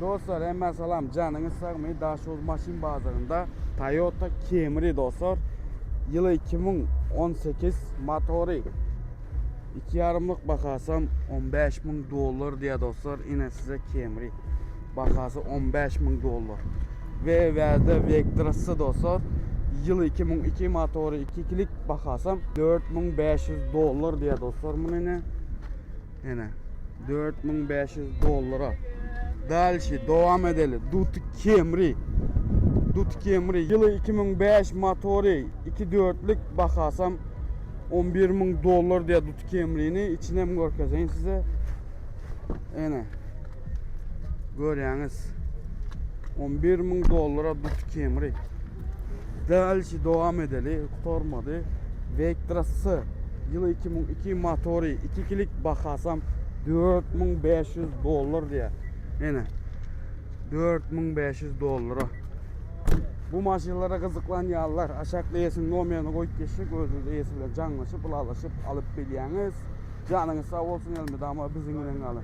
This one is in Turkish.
Dostlar, hemen salam, canınız sağmayı Daşoz Maşin Bazarında Toyota Camry dostlar. Yılı 2018 motoru 2,5'lık bakasam 15.000 dolar diye dostlar. Yine size Camry bakası 15.000 dolar. Ve verdi Vectra'sı dostlar. Yılı 2002 motoru 2'lik bakasam 4.500 dolar diye dostlar. Bunu yine 4.500 dolara. Dalşı devam edelim. Dut Camry yılı 2005 motoru 2.4'lük bakasam 11.000 dolar diye Dut Camry'ni içine mi görkezeyim size? Yine görüyorsunuz 11.000 dolara Dut Camry. Dalşı devam edelim. Kurtarmadı. Vectra'sı yılı 2002 motoru 2'lik bakasam 4.500 dolar diye. Yine 4.500 dolara. Bu maşinlara kızıklanyanlar aşağıda yesin nomerini koyup geçip özünüzde yesiyle canlaşıp, bulaşıp alıp biliyeniz. Canınız sağ olsun elmede ama bizim ile alın.